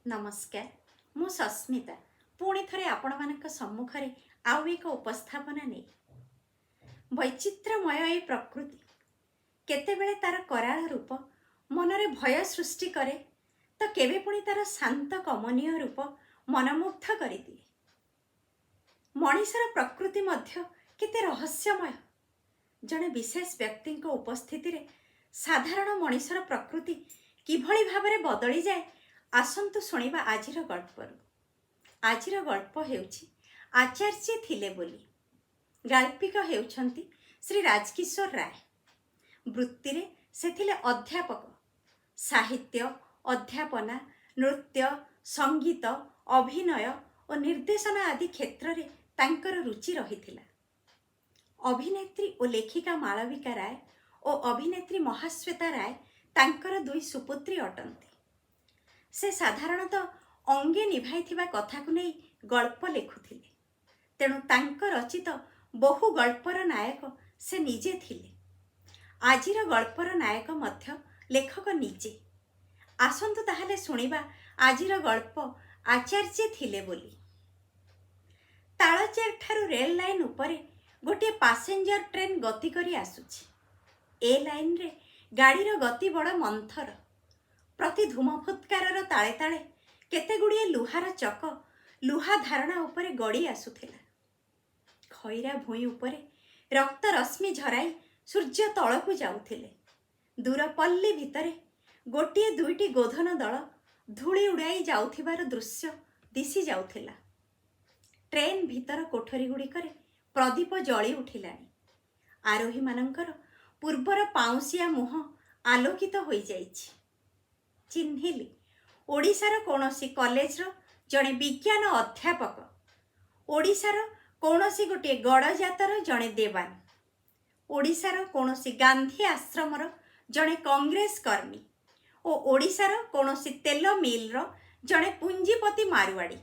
नमस्कार मु सस्मिता पुणी थरे आपण मानक सम्मुखरे आउ एक उपस्थापना नहीं वैचित्रमय ए प्रकृति केतेबेले तार कराल रूप मनरे भय सृष्टि करे तो केबे पुणी तार शांत कमनीय रूप मनमुग्ध करिदिए। मनिषर प्रकृति मध्य केते रहस्यमय। जड़े विशेष व्यक्ति उपस्थिति रे साधारण मनिषर प्रकृति किभली भाबरे बदली जाए आसंतु शुणिबा आजिर गल्परु। आजिर गल्प हेउछि आचार्य थिले बोली। गाल्पिक हेउछंती श्री राजकिशोर राय। वृत्ति रे से थिले अध्यापक। साहित्य, अध्यापना, नृत्य, संगीत, अभिनय और निर्देशना आदि क्षेत्र रे तांकर रुचि रहिथिला। अभिनेत्री और लेखिका मालविका राय और अभिनेत्री महाश्वेता राय तांकर दुई सुपुत्री अटंती। से साधारणतः अंगे निभाइथिबा कथा को नहीं गल्प लेखुथिले। तेणु तांक रचित बहु गल्पर नायक से निजे थिले। आजिर गल्पर नायक मध्य लेखक निजे। आसंतु ताहाले शुणिबा आजिर गल्प आचार्य थिले बोली। तालचेर ठारू रेल लाइन उपरे गोटे पैसेंजर ट्रेन गति करी आसुछि। ए लाइन रे गाड़ीर गति बड़ मंथर। प्रति धूमफुत्कार ताले ताले केते गुड़िए लुहार चक लुहा धारणा उपरे गड़ी आसुथिला। खैरा भूई उपरे रक्त रश्मि झराई सूर्य तलकू जाउथिले। दूर पल्ली भितरे गोटिए दुईटी गोधन दल धूली उड़ाई जाउथिबार दृश्य दिसी जाउथिला। ट्रेन भीतर कोठरी गुड़िकरे प्रदीप जली उठिलानी। आरोही मानंकर पूर्वर पाउसिया मुह आलोकित होई जाइछि। चिन्हिली ओडिशार कोनोसी कॉलेज रो जणे विज्ञान अध्यापक। ओडिशार कोनोसी गोटे गड़जातर जणे देवान। ओडिशार कोनोसी गांधी आश्रमर जणे कांग्रेस कर्मी और ओडिशार कोनोसी तेल मिल रो जणे पुंजीपति मारुआड़ी।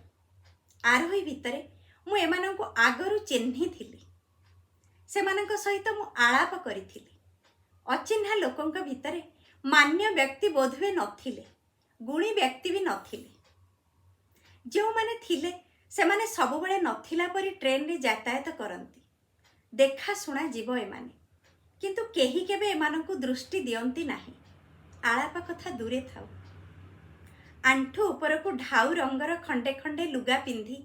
आरोही भितरे मु एमानंको आगरु चिन्हि थिली। सेमानंक सहित मु आलाप करिथिली। अचिन्हा लोकंक भितरे मान्य व्यक्ति बोधवे नथिले, गुणी व्यक्ति भी नथिले। जो माने थिले सेमाने सबुबेले नथिला परी ट्रेन रे यातायात करंती। देखा सुना जीव एमाने, किंतु केही केबे एमानंकु दृष्टि दियंती नाही। आलाप कथा दूरे थाउ। आंठू उपरकु ढाउ रंगर खंडे खंडे लुगा पिंधी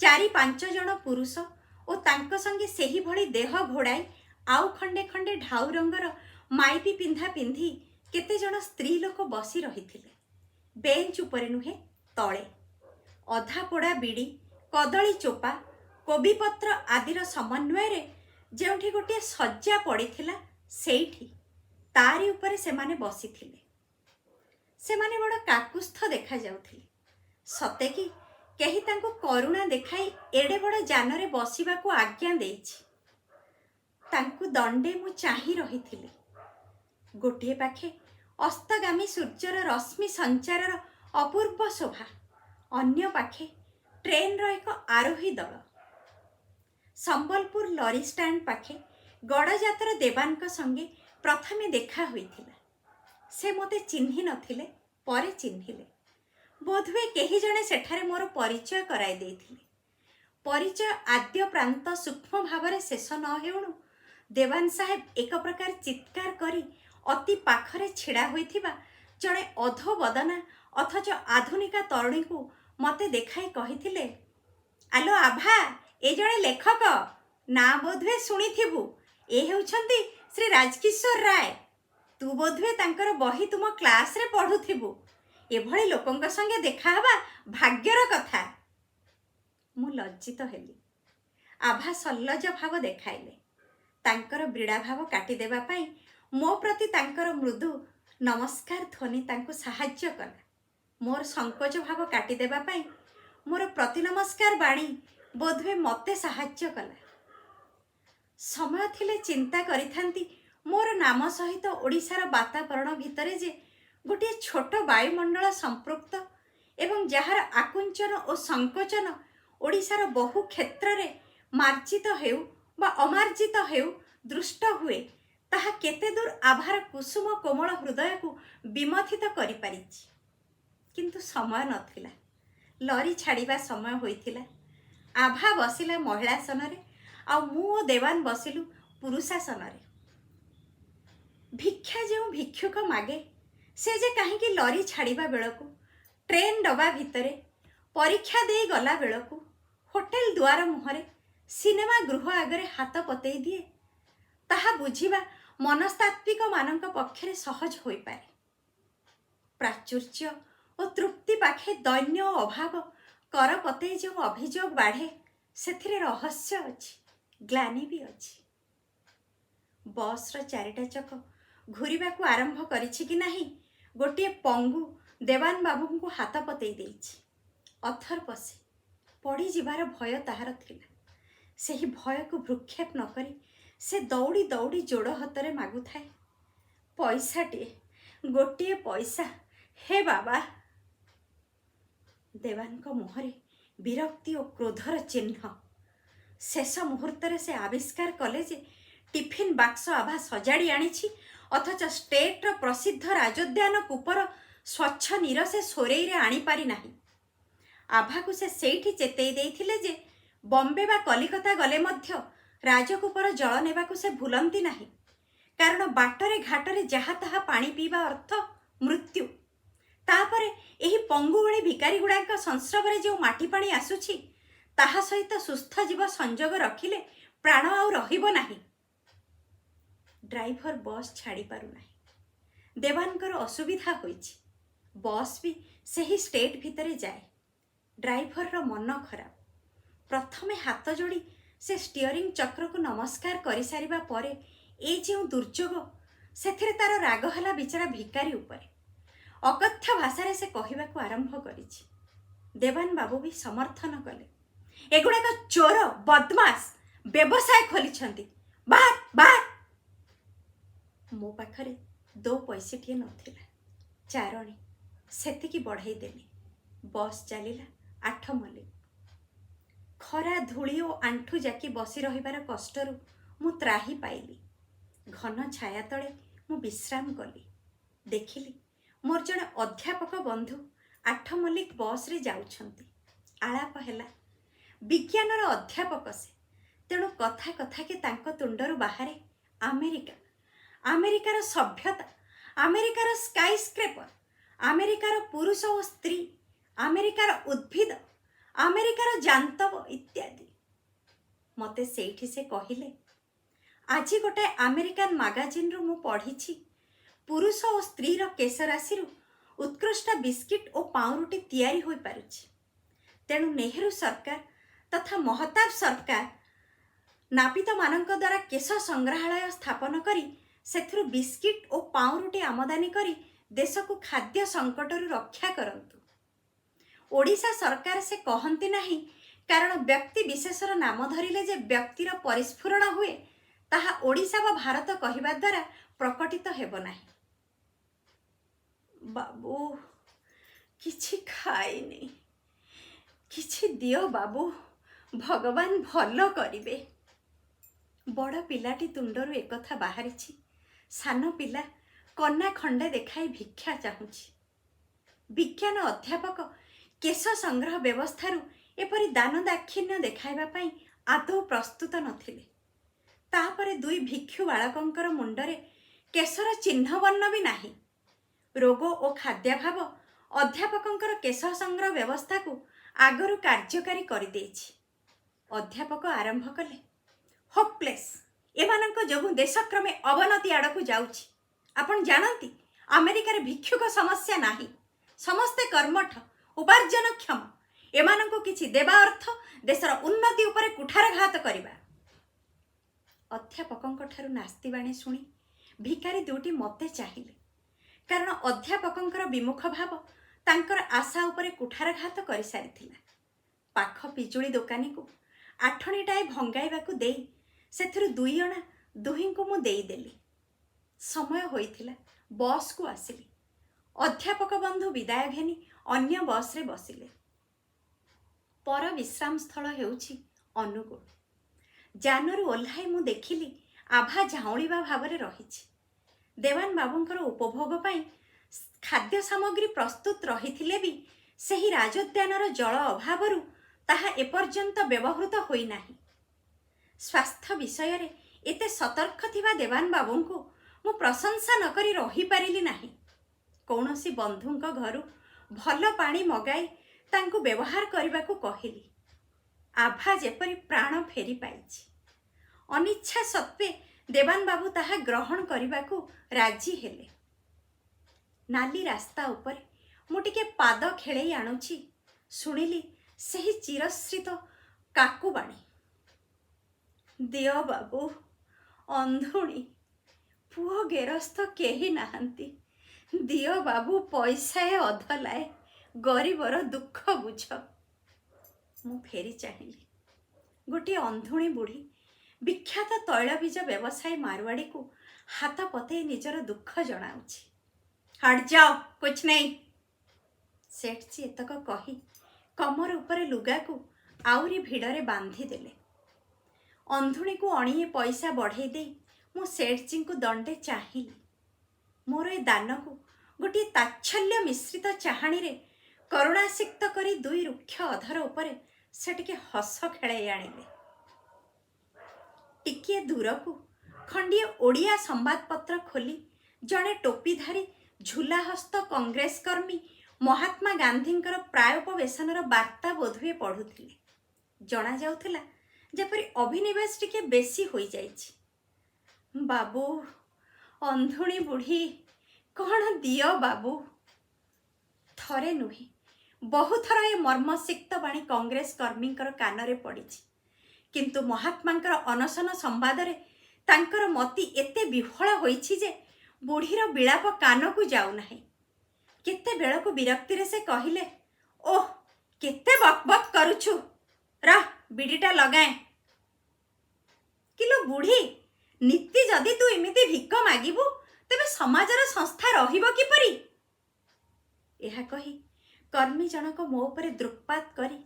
4-5 जन पुरुष और तांक संगे सेही भली देह घोड़ाई आउ खंडे खंडे ढाउ रंगर माइपी पिंधा पिंधी केते जन स्त्री लोक बसी रहिथिले। बेंच उपरे नुहे तले अधा पोड़ा बीड़ी, कदली चोपा, कोबीपत्र आदिर समन्वय रे जेउठी गोटे सज्जा पड़िथिला सेठी तारी उपरे सेमाने बसिथिले। सेमाने बड़ काकुस्थ देखा जाउथिले। सते कि केही तांको करुणा देखाई एडे बड़ जानरे बसिबाकू आज्ञा देइछि। तांकु दंडे मु चाही रहिथिले। गोटे पाखे अस्तगामी सूर्यर रश्मि संचारर अपूर्व शोभा, अन्य पाखे ट्रेन रो एक आरोही दल। संबलपुर लरी स्टैंड पाखे गड़जातर देवानक संगे प्रथमे देखा होइथिला। से मते चिन्हि नथिले, परे चिन्हिले। बोधवे केही जणे सेठारे मोर परिचय कराई देइथिले। परिचय आद्य प्रांत सूक्ष्म भावरे शेष न हेउणु देवान साहेब एक प्रकार चित्कार करी अति पाखरे छिड़ा होइथिबा जणे अधो बदना अथच आधुनिका तरुणी को मते देखाई कहिथिले, आलो आभा, ए जणे लेखक ना बोधवे शुणिथिबु। ए हेउछंती श्री राजकिशोर राय। तू बोधवे तांकर बही तुम क्लास रे पढ़ुथिबु। एभली लोकंक संगे देखा हवा भाग्यर कथा। मु लज्जित हेली। आभा सल्लज भाव देखाइले। तांकर ब्रीड़ा भाव काटी देबा पई मो प्रति तांकर मृदु नमस्कार ध्वनि तांको साहाय्य कला। मोर संकोच भाव काटी देबा पई मोर प्रति नमस्कार बाणी बोधवे मते साहाय्य कला। समय थिले चिंता करिथांती मोर नाम सहित ओडिशार वातावरण भितरे जे गोटे छोट वायुमंडल संपृक्त एवं जहार आकुंचन और संकोचन ओडिशार बहु क्षेत्र रे मार्जित हेउ बा अमार्जित हेउ दृष्ट हुए, ताहा केते दूर आभार कुसुम कोमल हृदय को विमथित करि पारिछि। କିନ୍ତୁ ସମୟ ନଥିଲା। ଲରି ଛାଡ଼ିବା ସମୟ ହୋଇଥିଲା। ଆଭା ବସିଲା ମହିଳାସନରେ, ଆଉ ମୁଁ ଓ ଦେବାନ ବସିଲୁ ପୁରୁଷାସନରେ। ଭିକ୍ଷା ଯେଉଁ ଭିକ୍ଷୁକ ମାଗେ, ସେ ଯେ କାହିଁକି ଲରି ଛାଡ଼ିବା ବେଳକୁ, ଟ୍ରେନ୍ ଡବା ଭିତରେ, ପରୀକ୍ଷା ଦେଇ ଗଲା ବେଳକୁ, ହୋଟେଲ ଦୁଆର ମୁହଁରେ, ସିନେମା ଗୃହ ଆଗରେ ହାତ ପତେଇ ଦିଏ, ତାହା ବୁଝିବା ମନସ୍ତାତ୍ତ୍ୱିକମାନଙ୍କ ପକ୍ଷରେ ସହଜ ହୋଇପାରେ। ପ୍ରାଚୁର୍ଯ୍ୟ ଓ ତୃପ୍ତି ପାଖେ ଦୈନ୍ୟ ଓ ଅଭାବ କର ପତେଇ ଯେଉଁ ଅଭିଯୋଗ ବାଢ଼େ, ସେଥିରେ ରହସ୍ୟ ଅଛି, ଗ୍ଲାନି ବି ଅଛି। ବସ୍ର ଚାରିଟା ଚକ ଘୂରିବାକୁ ଆରମ୍ଭ କରିଛି କି ନାହିଁ, ଗୋଟିଏ ପଙ୍ଗୁ ଦେବାନ ବାବୁଙ୍କୁ ହାତ ପତେଇ ଦେଇଛି। ଅଥର ପଶି ପଡ଼ିଯିବାର ଭୟ ତାହାର ଥିଲା। ସେହି ଭୟକୁ ଭ୍ରୂକ୍ଷେପ ନ କରି ସେ ଦୌଡ଼ି ଦୌଡ଼ି ଯୋଡ଼ ହାତରେ ମାଗୁଥାଏ, ପଇସାଟିଏ, ଗୋଟିଏ ପଇସା, ହେ ବାବା। ଦେବାନଙ୍କ ମୁହଁରେ ବିରକ୍ତି ଓ କ୍ରୋଧର ଚିହ୍ନ। ଶେଷ ମୁହୂର୍ତ୍ତରେ ସେ ଆବିଷ୍କାର କଲେ ଯେ ଟିଫିନ୍ ବାକ୍ସ ଆଭା ସଜାଡ଼ି ଆଣିଛି, ଅଥଚ ଷ୍ଟେଟ୍ର ପ୍ରସିଦ୍ଧ ରାଜୋଦ୍ୟାନ କୂପର ସ୍ୱଚ୍ଛ ନୀର ସେ ସୋରେଇରେ ଆଣିପାରି ନାହିଁ। ଆଭାକୁ ସେ ସେଇଠି ଚେତେଇ ଦେଇଥିଲେ ଯେ ବମ୍ବେ ବା କଲିକତା ଗଲେ ମଧ୍ୟ ରାଜକୂପର ଜଳ ନେବାକୁ ସେ ଭୁଲନ୍ତି ନାହିଁ, କାରଣ ବାଟରେ ଘାଟରେ ଯାହା ତାହା ପାଣି ପିଇବା ଅର୍ଥ ମୃତ୍ୟୁ। ତାପରେ ଏହି ପଙ୍ଗୁଭଳି ଭିକାରୀଗୁଡ଼ାଙ୍କ ସଂସ୍ରବରେ ଯେଉଁ ମାଟି ପାଣି ଆସୁଛି, ତାହା ସହିତ ସୁସ୍ଥ ଜୀବ ସଂଯୋଗ ରଖିଲେ ପ୍ରାଣ ଆଉ ରହିବ ନାହିଁ। ଡ୍ରାଇଭର ବସ୍ ଛାଡ଼ି ପାରୁନାହିଁ। ଦେବାନଙ୍କର ଅସୁବିଧା ହୋଇଛି। ବସ୍ ବି ସେହି ଷ୍ଟେଟ୍ ଭିତରେ ଯାଏ। ଡ୍ରାଇଭରର ମନ ଖରାପ। ପ୍ରଥମେ ହାତ ଯୋଡ଼ି ସେ ଷ୍ଟିଅରିଂ ଚକ୍ରକୁ ନମସ୍କାର କରିସାରିବା ପରେ ଏ ଯେଉଁ ଦୁର୍ଯୋଗ, ସେଥିରେ ତାର ରାଗ ହେଲା ବିଚରା ଭିକାରୀ ଉପରେ। ଅକଥ୍ୟ ଭାଷାରେ ସେ କହିବାକୁ ଆରମ୍ଭ କରିଛି। ଦେବାନ ବାବୁ ବି ସମର୍ଥନ କଲେ। ଏଗୁଡ଼ାକ ଚୋର, ବଦମାସ, ବ୍ୟବସାୟ ଖୋଲିଛନ୍ତି, ବାହାର ବାହାର। ମୋ ପାଖରେ 2 ପଇସାଟିଏ ନଥିଲା। ଚାରଣୀ, ସେତିକି ବଢ଼େଇ ଦେଲି। ବସ୍ ଚାଲିଲା 8 ମଲ୍ଲିକ। ଖରା, ଧୂଳି ଓ ଆଣ୍ଠୁ ଜାକି ବସି ରହିବାର କଷ୍ଟରୁ ମୁଁ ତ୍ରାହି ପାଇଲି। ଘନ ଛାୟା ତଳେ ମୁଁ ବିଶ୍ରାମ କଲି। ଦେଖିଲି ମୋର ଜଣେ ଅଧ୍ୟାପକ ବନ୍ଧୁ 8 ମଲ୍ଲିକ ବସ୍ରେ ଯାଉଛନ୍ତି। ଆଳାପ ହେଲା। ବିଜ୍ଞାନର ଅଧ୍ୟାପକ ସେ, ତେଣୁ କଥା କଥାକେ ତାଙ୍କ ତୁଣ୍ଡରୁ ବାହାରେ ଆମେରିକା, ଆମେରିକାର ସଭ୍ୟତା, ଆମେରିକାର ସ୍କାଇ ସ୍କ୍ରେପର, ଆମେରିକାର ପୁରୁଷ ଓ ସ୍ତ୍ରୀ, ଆମେରିକାର ଉଦ୍ଭିଦ, ଆମେରିକାର ଜାନ୍ତବ ଇତ୍ୟାଦି। ମୋତେ ସେଇଠି ସେ କହିଲେ, ଆଜି ଗୋଟାଏ ଆମେରିକାନ ମାଗାଜିନ୍ରୁ ମୁଁ ପଢ଼ିଛି, ପୁରୁଷ ଓ ସ୍ତ୍ରୀର କେଶରାଶିରୁ ଉତ୍କୃଷ୍ଟ ବିସ୍କିଟ୍ ଓ ପାଉଁରୁଟି ତିଆରି ହୋଇପାରୁଛି। ତେଣୁ ନେହେରୁ ସରକାର ତଥା ମହତାବ ସରକାର ନାପିତମାନଙ୍କ ଦ୍ୱାରା କେଶ ସଂଗ୍ରହାଳୟ ସ୍ଥାପନ କରି ସେଥିରୁ ବିସ୍କିଟ୍ ଓ ପାଉଁରୁଟି ଆମଦାନୀ କରି ଦେଶକୁ ଖାଦ୍ୟ ସଙ୍କଟରୁ ରକ୍ଷା କରନ୍ତୁ। ଓଡ଼ିଶା ସରକାର ସେ କହନ୍ତି ନାହିଁ, କାରଣ ବ୍ୟକ୍ତି ବିଶେଷର ନାମ ଧରିଲେ ଯେ ବ୍ୟକ୍ତିର ପରିସ୍ଫୁରଣ ହୁଏ, ତାହା ଓଡ଼ିଶା ବା ଭାରତ କହିବା ଦ୍ୱାରା ପ୍ରକଟିତ ହେବ ନାହିଁ। ବାବୁ, କିଛି ଖାଇନି, କିଛି ଦିଅ ବାବୁ, ଭଗବାନ ଭଲ କରିବେ। ବଡ଼ ପିଲାଟି ତୁଣ୍ଡରୁ ଏକଥା ବାହାରିଛି। ସାନ ପିଲା କନା ଖଣ୍ଡେ ଦେଖାଇ ଭିକ୍ଷା ଚାହୁଁଛି। ବିଜ୍ଞାନ ଅଧ୍ୟାପକ କେଶ ସଂଗ୍ରହ ବ୍ୟବସ୍ଥାରୁ ଏପରି ଦାନ ଦାକ୍ଷିଣ୍ୟ ଦେଖାଇବା ପାଇଁ ଆଦୌ ପ୍ରସ୍ତୁତ ନଥିଲେ। ତାପରେ 2 ଭିକ୍ଷୁ ବାଳକଙ୍କର ମୁଣ୍ଡରେ କେଶର ଚିହ୍ନବର୍ଣ୍ଣ ବି ନାହିଁ। ରୋଗ ଓ ଖାଦ୍ୟାଭାବ ଅଧ୍ୟାପକଙ୍କର କେଶ ସଂଗ୍ରହ ବ୍ୟବସ୍ଥାକୁ ଆଗରୁ କାର୍ଯ୍ୟକାରୀ କରିଦେଇଛି। ଅଧ୍ୟାପକ ଆରମ୍ଭ କଲେ, ହୋପଲେସ୍, ଏମାନଙ୍କ ଯୋଗୁଁ ଦେଶକ୍ରମେ ଅବନତି ଆଡ଼କୁ ଯାଉଛି। ଆପଣ ଜାଣନ୍ତି, ଆମେରିକାରେ ଭିକ୍ଷୁକ ସମସ୍ୟା ନାହିଁ। ସମସ୍ତେ କର୍ମଠ, ଉପାର୍ଜନକ୍ଷମ। ଏମାନଙ୍କୁ କିଛି ଦେବା ଅର୍ଥ ଦେଶର ଉନ୍ନତି ଉପରେ କୁଠାରଘାତ କରିବା। ଅଧ୍ୟାପକଙ୍କ ଠାରୁ ନାସ୍ତିବାଣୀ ଶୁଣି ଭିକାରୀ ଦୁଇଟି ମୋତେ ଚାହିଁଲେ, କାରଣ ଅଧ୍ୟାପକଙ୍କର ବିମୁଖ ଭାବ ତାଙ୍କର ଆଶା ଉପରେ କୁଠାରଘାତ କରିସାରିଥିଲା। ପାଖ ପିଜୁଳି ଦୋକାନୀକୁ ଆଠଣିଟାଏ ଭଙ୍ଗାଇବାକୁ ଦେଇ ସେଥିରୁ 2 ଅଣା ଦୁହିଁଙ୍କୁ ମୁଁ ଦେଇଦେଲି। ସମୟ ହୋଇଥିଲା, ବସ୍କୁ ଆସିଲି। ଅଧ୍ୟାପକ ବନ୍ଧୁ ବିଦାୟ ଘେନି ଅନ୍ୟ ବସ୍ରେ ବସିଲେ। ପର ବିଶ୍ରାମସ୍ଥଳ ହେଉଛି ଅନୁଗୁଳ। ଯାନରୁ ଓହ୍ଲାଇ ମୁଁ ଦେଖିଲି ଆଭା ଝାଉଁଳିବା ଭାବରେ ରହିଛି। ଦେବାନ ବାବୁଙ୍କର ଉପଭୋଗ ପାଇଁ ଖାଦ୍ୟ ସାମଗ୍ରୀ ପ୍ରସ୍ତୁତ ରହିଥିଲେ ବି ସେହି ରାଜୋଦ୍ୟାନର ଜଳ ଅଭାବରୁ ତାହା ଏପର୍ଯ୍ୟନ୍ତ ବ୍ୟବହୃତ ହୋଇନାହିଁ। ସ୍ୱାସ୍ଥ୍ୟ ବିଷୟରେ ଏତେ ସତର୍କ ଥିବା ଦେବାନ ବାବୁଙ୍କୁ ମୁଁ ପ୍ରଶଂସା ନ କରି ରହିପାରିଲି ନାହିଁ। କୌଣସି ବନ୍ଧୁଙ୍କ ଘରୁ ଭଲ ପାଣି ମଗାଇ ତାଙ୍କୁ ବ୍ୟବହାର କରିବାକୁ କହିଲି। ଆଭା ଯେପରି ପ୍ରାଣ ଫେରି ପାଇଛି। ଅନିଚ୍ଛା ସତ୍ତ୍ୱେ ଦେବାନ ବାବୁ ତାହା ଗ୍ରହଣ କରିବାକୁ ରାଜି ହେଲେ। ନାଲି ରାସ୍ତା ଉପରେ ମୁଁ ଟିକେ ପାଦ ଖେଳେଇ ଆଣୁଛି, ଶୁଣିଲି ସେହି ଚିରଶ୍ରିତ କାକୁବାଣୀ। ଦିଅ ବାବୁ, ଅନ୍ଧୁଣୀ, ପୁଅ ଗେରସ୍ତ କେହି ନାହାନ୍ତି। ଦିଅ ବାବୁ, ପଇସାଏ ଅଧଲାଏ, ଗରିବର ଦୁଃଖ ବୁଝ। ମୁଁ ଫେରି ଚାହିଁଲି। ଗୋଟିଏ ଅନ୍ଧୁଣୀ ବୁଢ଼ୀ ବିଖ୍ୟାତ ତୈଳବୀଜ ବ୍ୟବସାୟୀ ମାରୱାଡ଼ିକୁ ହାତ ପତେଇ ନିଜର ଦୁଃଖ ଜଣାଉଛି। ହଟ୍ ଯାଅ, କୁଛ ନେଇ। ସେଠଜୀ ଏତକ କହି କମର ଉପରେ ଲୁଗାକୁ ଆହୁରି ଭିଡ଼ରେ ବାନ୍ଧିଦେଲେ। ଅନ୍ଧୁଣୀକୁ ଅଣିଏ ପଇସା ବଢ଼େଇ ଦେଇ ମୁଁ ସେଠଜୀଙ୍କୁ ଦଣ୍ଡେ ଚାହିଁଲି। ମୋର ଏ ଦାନକୁ ଗୋଟିଏ ତାଚ୍ଛଲ୍ୟ ମିଶ୍ରିତ ଚାହାଣୀରେ କରୁଣାସିକ୍ତ କରି ଦୁଇ ରୁକ୍ଷ ଅଧର ଉପରେ ସେ ଟିକେ ହସ ଖେଳେଇ ଆଣିଲେ। ଟିକିଏ ଦୂରକୁ ଖଣ୍ଡିଏ ଓଡ଼ିଆ ସମ୍ବାଦପତ୍ର ଖୋଲି ଜଣେ ଟୋପିଧାରୀ ଝୁଲାହସ୍ତ କଂଗ୍ରେସ କର୍ମୀ ମହାତ୍ମା ଗାନ୍ଧୀଙ୍କର ପ୍ରାୟୋପବେଶନର ବାର୍ତ୍ତା ବୋଧହୁଏ ପଢ଼ୁଥିଲେ। ଜଣାଯାଉଥିଲା ଯେପରି ଅଭିନିବେଶ ଟିକେ ବେଶୀ ହୋଇଯାଇଛି। ବାବୁ, ଅନ୍ଧୁଣୀ ବୁଢ଼ୀ, କ'ଣ ଦିଅ ବାବୁ। ଥରେ ନୁହେଁ, ବହୁଥର ଏ ମର୍ମସିକ୍ତ ବାଣୀ କଂଗ୍ରେସ କର୍ମୀଙ୍କର କାନରେ ପଡ଼ିଛି। କିନ୍ତୁ ମହାତ୍ମାଙ୍କର ଅନଶନ ସମ୍ବାଦରେ ତାଙ୍କର ମତି ଏତେ ବିହ୍ୱଳ ହୋଇଛି ଯେ ବୁଢ଼ୀର ବିଳାପ କାନକୁ ଯାଉନାହିଁ। କେତେବେଳକୁ ବିରକ୍ତିରେ ସେ କହିଲେ, ଓଃ, କେତେ ବକ୍ ବକ୍ କରୁଛୁ, ରହ ବିଡ଼ିଟା ଲଗାଏଁ। କିଲୋ ବୁଢ଼ୀ, ନୀତି ଯଦି ତୁ ଏମିତି ଭିକ ମାଗିବୁ ତେବେ ସମାଜର ସଂସ୍ଥା ରହିବ କିପରି? ଏହା କହି କର୍ମୀ ଜଣକ ମୋ ଉପରେ ଦୃକ୍ପାତ କରି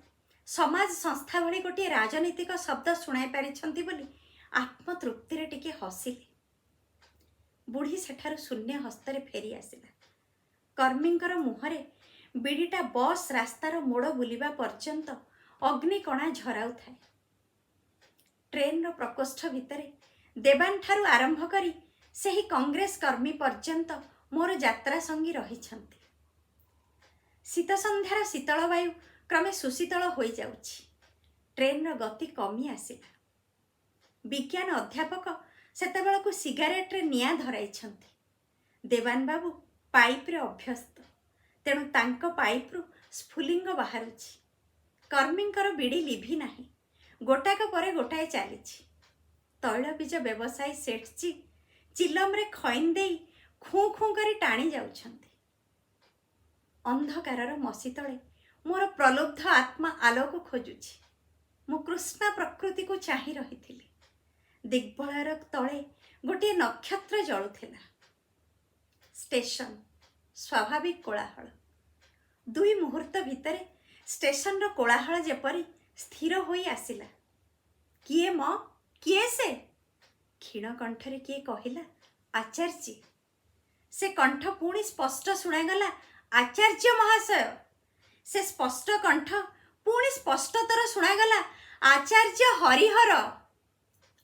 ସମାଜ ସଂସ୍ଥା ଭଳି ଗୋଟିଏ ରାଜନୈତିକ ଶବ୍ଦ ଶୁଣାଇ ପାରିଛନ୍ତି ବୋଲି ଆତ୍ମତୃପ୍ତିରେ ଟିକେ ହସିଲେ। ବୁଢ଼ୀ ସେଠାରୁ ଶୂନ୍ୟ ହସ୍ତରେ ଫେରି ଆସିଲା। କର୍ମୀଙ୍କର ମୁହଁରେ ବିଡ଼ିଟା ବସ୍ ରାସ୍ତାର ମୋଡ଼ ବୁଲିବା ପର୍ଯ୍ୟନ୍ତ ଅଗ୍ନିକଣା ଝରାଉଥାଏ। ଟ୍ରେନ୍ର ପ୍ରକୋଷ୍ଠ ଭିତରେ ଦେବାନଠାରୁ ଆରମ୍ଭ କରି ସେହି କଂଗ୍ରେସ କର୍ମୀ ପର୍ଯ୍ୟନ୍ତ ମୋର ଯାତ୍ରା ସଙ୍ଗୀ ରହିଛନ୍ତି। ଶୀତ ସନ୍ଧ୍ୟାର ଶୀତଳ ବାୟୁ କ୍ରମେ ସୁଶୀତଳ ହୋଇଯାଉଛି। ଟ୍ରେନ୍ର ଗତି କମି ଆସିଲା। ବିଜ୍ଞାନ ଅଧ୍ୟାପକ ସେତେବେଳକୁ ସିଗାରେଟରେ ନିଆଁ ଧରାଇଛନ୍ତି। ଦେବାନ ବାବୁ ପାଇପ୍ରେ ଅଭ୍ୟସ୍ତ, ତେଣୁ ତାଙ୍କ ପାଇପ୍ରୁ ସ୍ଫୁଲିଙ୍ଗ ବାହାରୁଛି। କର୍ମୀଙ୍କର ବିଡ଼ି ଲିଭି ନାହିଁ, ଗୋଟାକ ପରେ ଗୋଟାଏ ଚାଲିଛି। ତୈଳବୀଜ ବ୍ୟବସାୟୀ ସେଠଜୀ ଚିଲମରେ ଖଇନ୍ ଦେଇ ଖୁଁ ଖୁଁ କରି ଟାଣି ଯାଉଛନ୍ତି। ଅନ୍ଧକାରର ମସି ତଳେ ମୋର ପ୍ରଲୁବ୍ଧ ଆତ୍ମା ଆଲୋକ ଖୋଜୁଛି। ମୁଁ କୃଷ୍ଣା ପ୍ରକୃତିକୁ ଚାହିଁ ରହିଥିଲି। ଦିଗ୍ବଳୟର ତଳେ ଗୋଟିଏ ନକ୍ଷତ୍ର ଜଳୁଥିଲା। ଷ୍ଟେସନ, ସ୍ୱାଭାବିକ କୋଳାହଳ। ଦୁଇ ମୁହୂର୍ତ୍ତ ଭିତରେ ଷ୍ଟେସନର କୋଳାହଳ ଯେପରି ସ୍ଥିର ହୋଇ ଆସିଲା। କିଏ ମ, କିଏ ସେ? କ୍ଷୀଣ କଣ୍ଠରେ କିଏ କହିଲା, ଆଚାର୍ଯ୍ୟ। ସେ କଣ୍ଠ ପୁଣି ସ୍ପଷ୍ଟ ଶୁଣାଗଲା, ଆଚାର୍ଯ୍ୟ ମହାଶୟ। ସେ ସ୍ପଷ୍ଟ କଣ୍ଠ ପୁଣି ସ୍ପଷ୍ଟତର ଶୁଣାଗଲା, ଆଚାର୍ଯ୍ୟ ହରିହର।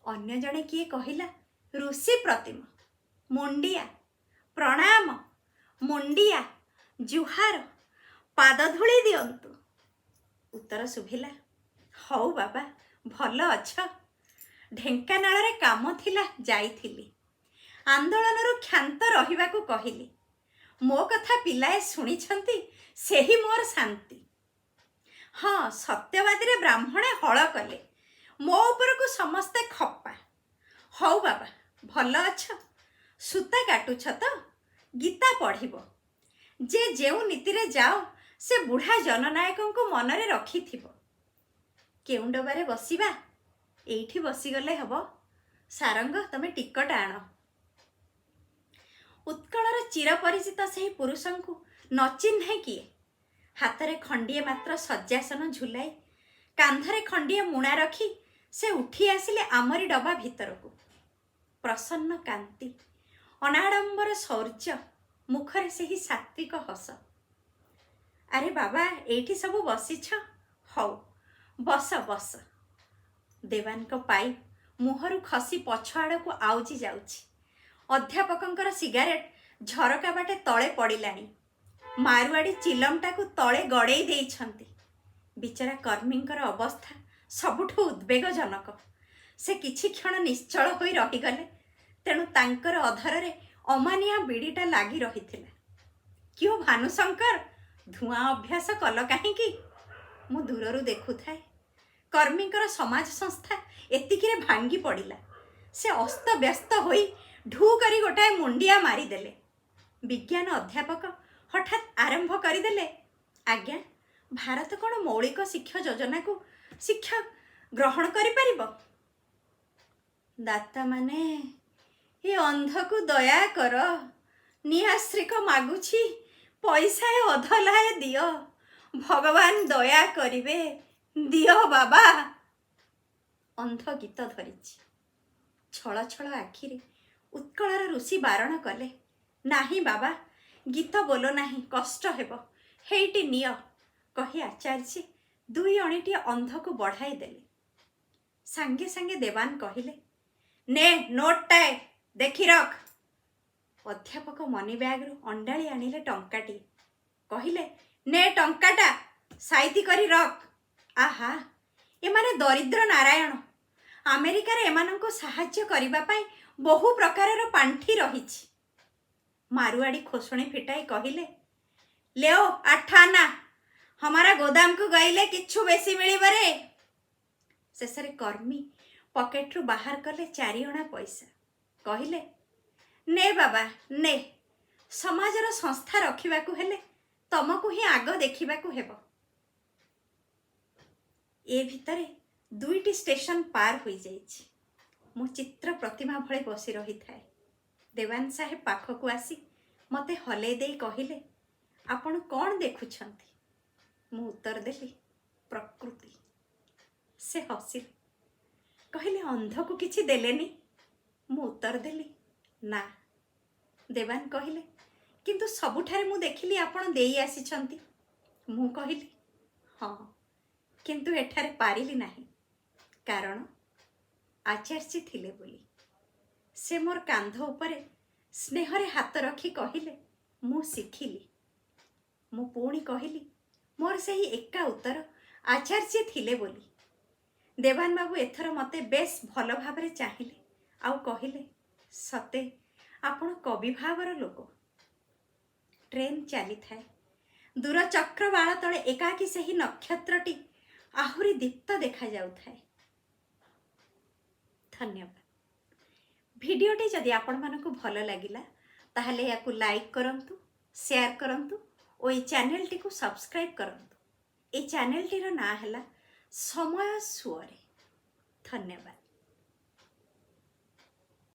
ଅନ୍ୟ ଜଣେ କିଏ କହିଲା, ଋଷି ପ୍ରତିମ। ମୁଣ୍ଡିଆ, ପ୍ରଣାମ, ମୁଣ୍ଡିଆ, ଜୁହାର, ପାଦଧୂଳି ଦିଅନ୍ତୁ। ଉତ୍ତର ଶୁଭିଲା, ହଉ ବାବା, ଭଲ ଅଛ? ଢେଙ୍କାନାଳରେ କାମ ଥିଲା, ଯାଇଥିଲି। ଆନ୍ଦୋଳନରୁ କ୍ଷାନ୍ତ ରହିବାକୁ କହିଲି। ମୋ କଥା ପିଲାଏ ଶୁଣିଛନ୍ତି, ସେହି ମୋର ଶାନ୍ତି। ହଁ, ସତ୍ୟବାଦୀରେ ବ୍ରାହ୍ମଣେ ହଳ କଲେ, ମୋ ଉପରକୁ ସମସ୍ତେ ଖପା। ହଉ ବାବା, ଭଲ ଅଛ? ସୂତା କାଟୁଛ ତ? ଗୀତା ପଢ଼ିବ। ଯେ ଯେଉଁ ନୀତିରେ ଯାଅ ସେ ବୁଢ଼ା ଜନନାୟକଙ୍କୁ ମନରେ ରଖିଥିବ। କେଉଁ ଡବାରେ ବସିବା? ଏଇଠି ବସିଗଲେ ହବ। ସାରଙ୍ଗ, ତମେ ଟିକଟ ଆଣ। ଉତ୍କଳର ଚିରପରିଚିତ ସେହି ପୁରୁଷଙ୍କୁ ନ ଚିହ୍ନେ କିଏ? ହାତରେ ଖଣ୍ଡିଏ ମାତ୍ର ଶଯ୍ୟାସନ ଝୁଲାଇ, କାନ୍ଧରେ ଖଣ୍ଡିଏ ମୁଣା ରଖି ସେ ଉଠି ଆସିଲେ ଆମରି ଡବା ଭିତରକୁ। ପ୍ରସନ୍ନ କାନ୍ତି, ଅନାଡ଼ମ୍ବର ଶୌର୍ଯ୍ୟ, मुखरे ସେହି ସାତ୍विକ ହସ। ଆରେ ବାବା, ଏଇଠି ସବୁ ବସିଛ? ହଉ, ବସ ବସ। ଦେବାନଙ୍କ ପାଇପ୍ ମୁହଁରୁ ଖସି ପଛ ଆଡ଼କୁ ଆଉଜି ଯାଉଛି। ଅଧ୍ୟାପକଙ୍କର ସିଗାରେଟ୍ ଝରକା ବାଟେ ତଳେ ପଡ଼ିଲାଣି। ମାରୁଆଡ଼ି ଚିଲମଟାକୁ ତଳେ ଗଡ଼େଇ ଦେଇଛନ୍ତି। ବିଚରା କର୍ମୀଙ୍କର ଅବସ୍ଥା ସବୁଠୁ ଉଦ୍ବେଗଜନକ। ସେ କିଛି କ୍ଷଣ ନିଶ୍ଚଳ ହୋଇ ରହିଗଲେ। ତେଣୁ ତାଙ୍କର ଅଧରରେ ଅମାନିଆ ବିଡ଼ିଟା ଲାଗି ରହିଥିଲା। କିଓ ଭାନୁଶଙ୍କର, ଧୂଆଁ ଅଭ୍ୟାସ କଲ କାହିଁକି? ମୁଁ ଦୂରରୁ ଦେଖୁଥାଏ। କର୍ମୀଙ୍କର ସମାଜ ସଂସ୍ଥା ଏତିକିରେ ଭାଙ୍ଗି ପଡ଼ିଲା। ସେ ଅସ୍ତବ୍ୟସ୍ତ ହୋଇ ଢୁ କରି ଗୋଟାଏ ମୁଣ୍ଡିଆ ମାରିଦେଲେ। ବିଜ୍ଞାନ ଅଧ୍ୟାପକ ହଠାତ୍ ଆରମ୍ଭ କରିଦେଲେ, ଆଜ୍ଞା, ଭାରତ କ'ଣ ମୌଳିକ ଶିକ୍ଷା ଯୋଜନାକୁ ଶିକ୍ଷା ଗ୍ରହଣ କରିପାରିବ? ଦାତାମାନେ, ଏ ଅନ୍ଧକୁ ଦୟା କର। ନିଆଶ୍ରିକ ମାଗୁଛି, ପଇସାଏ ଅଧଲାଏ ଦିଅ। ଭଗବାନ ଦୟା କରିବେ, ଦିଅ ବାବା। ଅନ୍ଧ ଗୀତ ଧରିଛି। ଛଳ ଛଳ ଆଖିରେ ଉତ୍କଳର ଋଷି ବାରଣ କଲେ, ନାହିଁ ବାବା, ଗୀତ ବୋଲ ନାହିଁ, କଷ୍ଟ ହେବ। ହେଇଟି ନିଅ, କହି ଆଚାର୍ଯ୍ୟ 2 ଅଣିଟିଏ ଅନ୍ଧକୁ ବଢ଼ାଇ ଦେଲେ। ସାଙ୍ଗେ ସାଙ୍ଗେ ଦେବାନ କହିଲେ, ନେ ନୋଟଟାଏ, ଦେଖି ରଖ। ଅଧ୍ୟାପକ ମନି ବ୍ୟାଗରୁ ଅଣ୍ଡାଳି ଆଣିଲେ ଟଙ୍କାଟିଏ। କହିଲେ, ନେ ଟଙ୍କାଟା, ସାଇତି କରି ରଖ। ଆହା, ଏମାନେ ଦରିଦ୍ର ନାରାୟଣ। ଆମେରିକାରେ ଏମାନଙ୍କୁ ସାହାଯ୍ୟ କରିବା ପାଇଁ ବହୁ ପ୍ରକାରର ପାଣ୍ଠି ରହିଛି। ମାରୁଆଡ଼ି ଖୋସଣି ଫିଟାଇ କହିଲେ, ଲେଓ 8 ଆନା, ହମାରା ଗୋଦାମକୁ ଗଇଲେ କିଛୁ ବେଶୀ ମିଳିବରେ। ଶେଷରେ କର୍ମୀ ପକେଟରୁ ବାହାର କଲେ 4 ଅଣା ପଇସା। କହିଲେ, ନେ ବାବା ନେ, ସମାଜର ସଂସ୍ଥା ରଖିବାକୁ ହେଲେ ତମକୁ ହିଁ ଆଗ ଦେଖିବାକୁ ହେବ। ଏ ଭିତରେ 2ଟି ଷ୍ଟେସନ ପାର ହୋଇଯାଇଛି। ମୁଁ ଚିତ୍ର ପ୍ରତିମା ଭଳି ବସି ରହିଥାଏ। ଦେବାନ ସାହେବ ପାଖକୁ ଆସି ମୋତେ ହଲେଇ ଦେଇ କହିଲେ, ଆପଣ କ'ଣ ଦେଖୁଛନ୍ତି? ମୁଁ ଉତ୍ତର ଦେଲି, ପ୍ରକୃତି। ସେ ହସିଲେ। କହିଲେ, ଅନ୍ଧକୁ କିଛି ଦେଲେନି? ମୁଁ ଉତ୍ତର ଦେଲି, ନା। ଦେବାନ କହିଲେ, କିନ୍ତୁ ସବୁଠାରେ ମୁଁ ଦେଖିଲି ଆପଣ ଦେଇ ଆସିଛନ୍ତି। ମୁଁ କହିଲି, ହଁ, କିନ୍ତୁ ଏଠାରେ ପାରିଲି ନାହିଁ। କାରଣ ଆଚାର୍ଯ୍ୟ ଥିଲେ ବୋଲି। ସେ ମୋର କାନ୍ଧ ଉପରେ ସ୍ନେହରେ ହାତ ରଖି କହିଲେ, ମୁଁ ଶିଖିଲି। ମୁଁ ପୁଣି କହିଲି, ମୋର ସେହି ଏକା ଉତ୍ତର, ଆଚାର୍ଯ୍ୟ ଥିଲେ ବୋଲି। ଦେବାନ ବାବୁ ଏଥର ମୋତେ ବେଶ୍ ଭଲ ଭାବରେ ଚାହିଁଲେ ଆଉ କହିଲେ, ସତେ ଆପଣ କବି ଭାବର ଲୋକ। ଟ୍ରେନ୍ ଚାଲିଥାଏ। ଦୂର ଚକ୍ରବାଳ ତଳେ ଏକାକୀ ସେହି ନକ୍ଷତ୍ରଟି ଆହୁରି ଦୀପ୍ତ ଦେଖାଯାଉଥାଏ। ଧନ୍ୟବାଦ। ଭିଡ଼ିଓଟି ଯଦି ଆପଣମାନଙ୍କୁ ଭଲ ଲାଗିଲା ତାହେଲେ ଏହାକୁ ଲାଇକ୍ କରନ୍ତୁ, ସେୟାର କରନ୍ତୁ ଓ ଏହି ଚ୍ୟାନେଲଟିକୁ ସବସ୍କ୍ରାଇବ୍ କରନ୍ତୁ। ଏହି ଚ୍ୟାନେଲଟିର ନାଁ ହେଲା ସମୟ ସୁଅରେ। ଧନ୍ୟବାଦ।